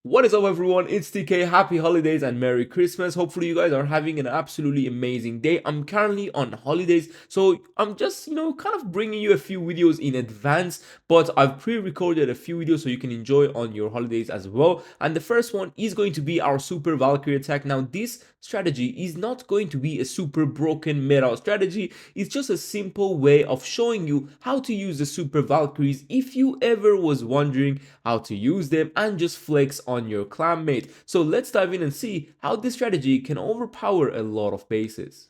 What is up, everyone? It's TK. Happy holidays and Merry Christmas. Hopefully you guys are having an absolutely amazing day. I'm currently on holidays, so I'm just kind of bringing you a few videos in advance, but I've pre-recorded a few videos so you can enjoy on your holidays as well. And the first one is going to be our super Valkyrie attack. Now this strategy is not going to be a super broken meta strategy. It's just a simple way of showing you how to use the super Valkyries if you ever was wondering how to use them and just flex on your clanmate. So let's dive in and see how this strategy can overpower a lot of bases.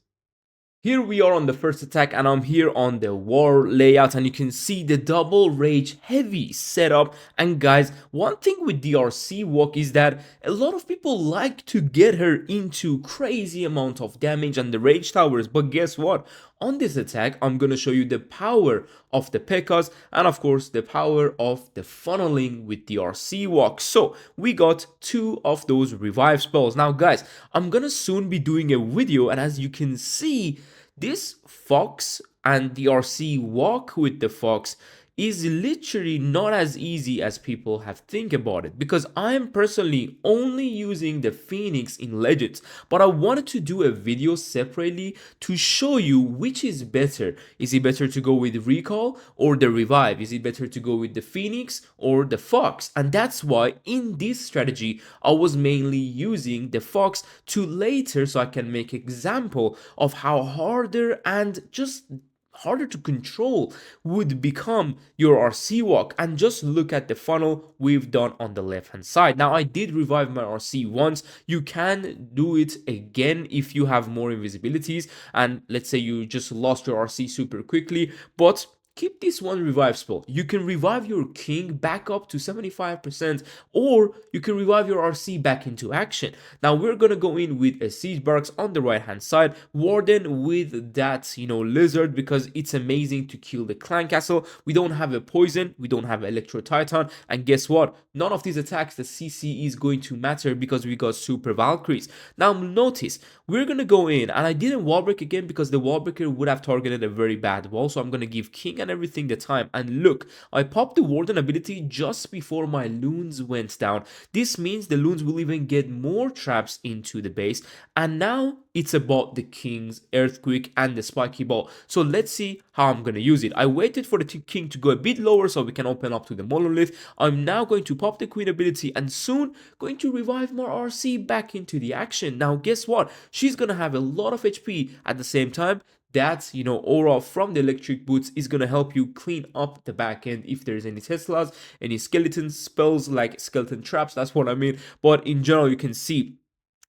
Here we are on the first attack, and I'm here on the war layout, and you can see the double rage heavy setup. And guys, one thing with DRC walk is that a lot of people like to get her into crazy amount of damage and the rage towers, but guess what? On this attack, I'm gonna show you the power of the Pekkas and of course the power of the funneling with DRC walk. So we got two of those revive spells. Now guys, I'm gonna soon be doing a video, and as you can see, this fox and DRC walk with the fox is literally not as easy as people have think about it, because I'm personally only using the Phoenix in Legends, but I wanted to do a video separately to show you which is better. Is it better to go with Recall or the Revive? Is it better to go with the Phoenix or the Fox? And that's why in this strategy I was mainly using the Fox to later, so I can make example of how harder and just harder to control would become your RC walk. And just look at the funnel we've done on the left hand side. Now I did revive my RC once. You can do it again if you have more invisibilities, and let's say you just lost your RC super quickly, but keep this one revive spell. You can revive your king back up to 75%, or you can revive your RC back into action. Now we're gonna go in with a siege barracks on the right hand side, warden with that lizard, because it's amazing to kill the clan castle. We don't have a poison, we don't have electro titan, and guess what? None of these attacks the CC is going to matter because we got super Valkyries. Now notice we're gonna go in, and I didn't wall break again because the wall breaker would have targeted a very bad wall, so I'm gonna give king and everything the time. And look, I popped the warden ability just before my loons went down. This means the loons will even get more traps into the base, and now it's about the king's earthquake and the spiky ball. So let's see how I'm gonna use it. I waited for the king to go a bit lower so we can open up to the monolith. I'm now going to pop the queen ability and soon going to revive more RC back into the action. Now guess what? She's gonna have a lot of HP at the same time. That aura from the electric boots is gonna help you clean up the back end if there's any Teslas, any skeleton spells like skeleton traps, that's what I mean. But in general, you can see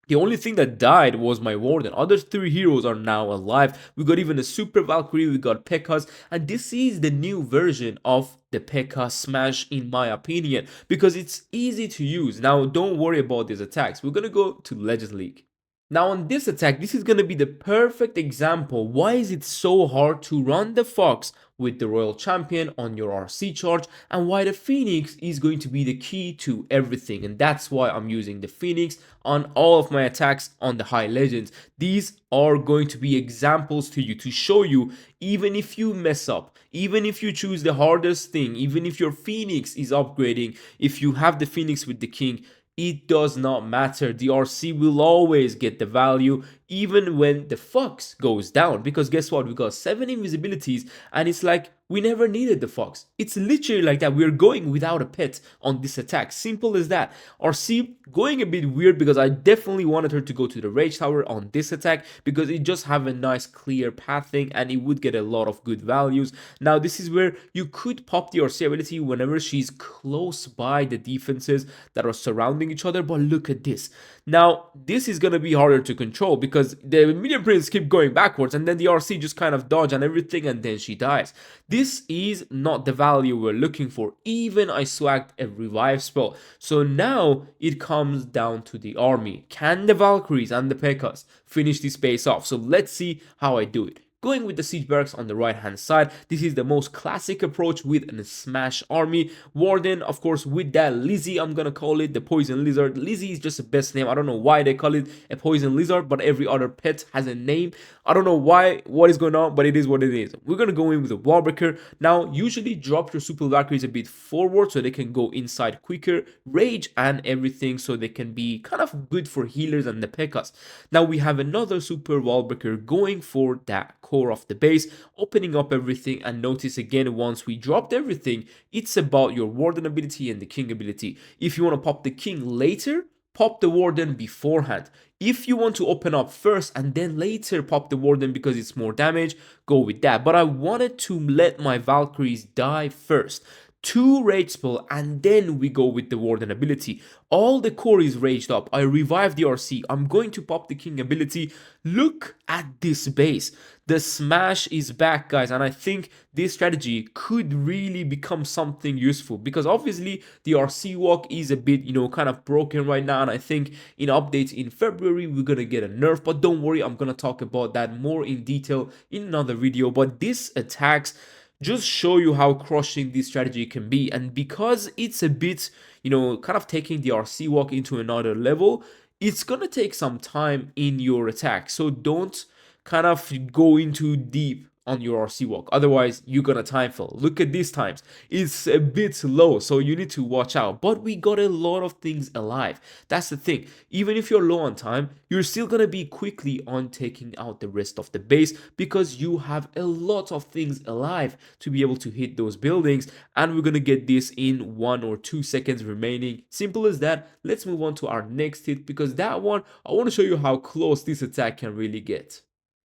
the only thing that died was my warden. Other three heroes are now alive. We got even a super Valkyrie, we got Pekkas, and this is the new version of the Pekka smash in my opinion, because it's easy to use. Now don't worry about these attacks. We're gonna go to Legends League. Now on this attack, this is going to be the perfect example. Why is it so hard to run the Fox with the Royal Champion on your RC charge, and why the Phoenix is going to be the key to everything. And that's why I'm using the Phoenix on all of my attacks on the high legends. These are going to be examples to you to show you, even if you mess up, even if you choose the hardest thing, even if your Phoenix is upgrading, if you have the Phoenix with the king, it does not matter. The RC will always get the value even when the Fox goes down, because guess what? We got 7 invisibilities, and it's like we never needed the Fox. It's literally like that. We're going without a pet on this attack. Simple as that. RC going a bit weird because I definitely wanted her to go to the Rage Tower on this attack because it just have a nice clear pathing and it would get a lot of good values. Now this is where you could pop the RC ability whenever she's close by the defenses that are surrounding each other, but look at this. Now this is gonna be harder to control because the medium prince keep going backwards and then the RC just kind of dodge and everything, and then she dies. This is not the value we're looking for. Even I swagged a revive spell. So now it comes down to the army. Can the Valkyries and the Pekkas finish this base off? So let's see how I do it. going with the siege barracks on the right hand side. This is the most classic approach with a smash army. Warden, of course, with that Lizzie, I'm gonna call it the poison lizard. Lizzie is just the best name. I don't know why they call it a poison lizard, but every other pet has a name. I don't know why, what is going on, but it is what it is. We're gonna go in with a wall breaker. Now, usually drop your super Valkyries a bit forward so they can go inside quicker, rage and everything, so they can be kind of good for healers and the Pekkas. Now we have another super wall breaker going for that core of the base, opening up everything. And notice again, once we dropped everything, it's about your warden ability and the king ability. If you want to pop the king later, pop the warden beforehand. If you want to open up first and then later pop the warden because it's more damage, go with that. But I wanted to let my Valkyries die first. 2 rage spell and then we go with the warden ability. All the core is raged up. I revived the RC. I'm going to pop the king ability. Look at this base. The smash is back, guys, and I think this strategy could really become something useful because obviously the RC walk is a bit, kind of broken right now, and I think in updates in February we're gonna get a nerf, but don't worry, I'm gonna talk about that more in detail in another video. But this attacks just show you how crushing this strategy can be, and because it's a bit, kind of taking the RC walk into another level, it's gonna take some time in your attack. So don't kind of go into deep on your RC walk, otherwise you're gonna time fail. Look at these times, it's a bit low, so you need to watch out. But we got a lot of things alive. That's the thing, even if you're low on time, you're still gonna be quickly on taking out the rest of the base because you have a lot of things alive to be able to hit those buildings. And we're gonna get this in 1 or 2 seconds remaining. Simple as that. Let's move on to our next hit because that one, I want to show you how close this attack can really get.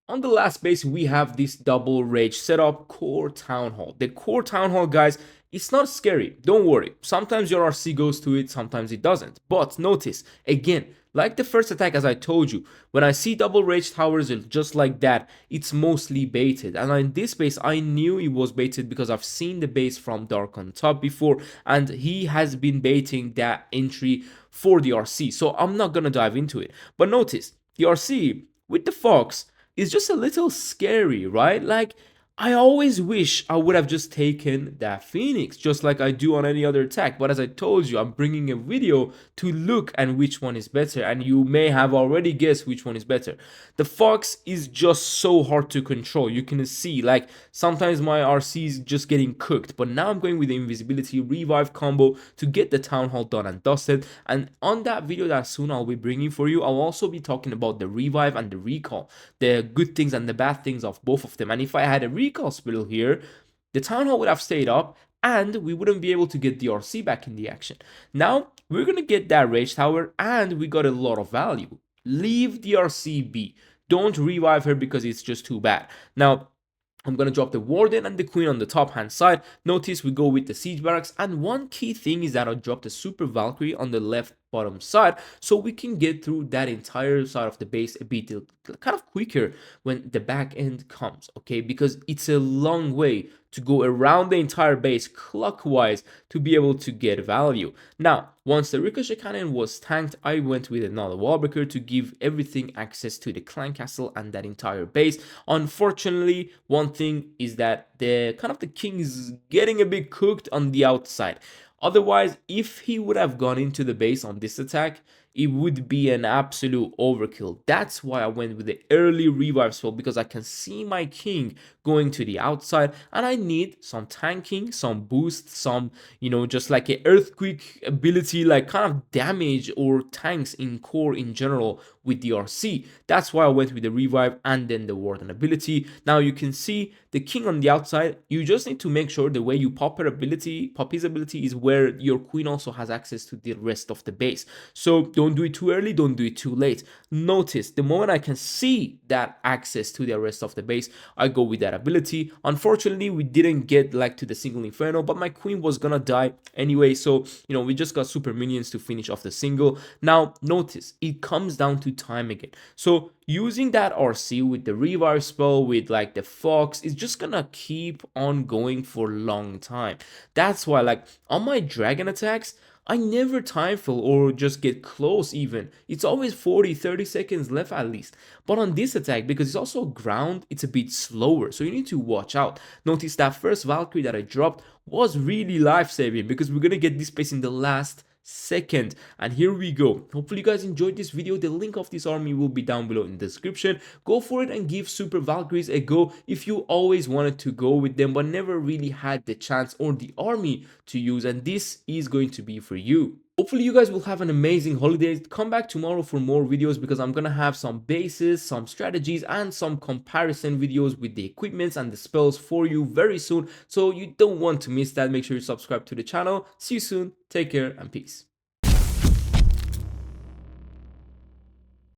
On the last base, we have this double rage setup, core town hall. The core town hall, guys, it's not scary. Don't worry. Sometimes your RC goes to it, sometimes it doesn't. But notice, again, like the first attack, as I told you, when I see double rage towers just like that, it's mostly baited. And in this base, I knew it was baited because I've seen the base from Dark on Top before, and he has been baiting that entry for the RC. So I'm not gonna dive into it. But notice, the RC with the Fox is just a little scary, right? Like, I always wish I would have just taken that Phoenix, just like I do on any other attack. But as I told you, I'm bringing a video to look at which one is better, and you may have already guessed which one is better. The Fox is just so hard to control. You can see, like, sometimes my RC is just getting cooked. But now I'm going with the invisibility revive combo to get the Town Hall done and dusted. And on that video that soon I'll be bringing for you, I'll also be talking about the revive and the recall, the good things and the bad things of both of them. And if I had a recall spell here, the Town Hall would have stayed up and we wouldn't be able to get the RC back in the action. Now we're gonna get that rage tower and we got a lot of value. Leave the RC be. Don't revive her because it's just too bad. Now I'm gonna drop the warden and the queen on the top hand side. Notice we go with the siege barracks, and one key thing is that I dropped the super Valkyrie on the left bottom side so we can get through that entire side of the base a bit kind of quicker when the back end comes, okay? Because it's a long way to go around the entire base clockwise to be able to get value. Now, once the ricochet cannon was tanked, I went with another wall breaker to give everything access to the clan castle and that entire base. Unfortunately, one thing is that the king is getting a bit cooked on the outside. Otherwise, if he would have gone into the base on this attack, it would be an absolute overkill. That's why I went with the early revive spell, because I can see my king going to the outside and I need some tanking, some boost, some, just like a earthquake ability, like kind of damage or tanks in core in general with the RC. That's why I went with the revive and then the warden ability. Now you can see the king on the outside. You just need to make sure the way you pop his ability is where your queen also has access to the rest of the base. So don't do it too early, don't do it too late. Notice the moment I can see that access to the rest of the base, I go with that ability. Unfortunately, we didn't get like to the single inferno, but my queen was gonna die anyway, so we just got super minions to finish off the single. Now notice it comes down to time again. So using that RC with the revive spell with like the Fox is just gonna keep on going for a long time. That's why, like, on my dragon attacks, I never time fill or just get close even. It's always 40-30 seconds left at least. But on this attack, because it's also ground, it's a bit slower, so you need to watch out. Notice that first Valkyrie that I dropped was really life-saving because we're gonna get this space in the last second. And here we go. Hopefully you guys enjoyed this video. The link of this army will be down below in the description. Go for it and give Super Valkyries a go if you always wanted to go with them but never really had the chance or the army to use, and this is going to be for you. Hopefully you guys will have an amazing holiday. Come back tomorrow for more videos because I'm gonna have some bases, some strategies, and some comparison videos with the equipments and the spells for you very soon, so you don't want to miss that. Make sure you subscribe to the channel. See you soon, take care, and peace.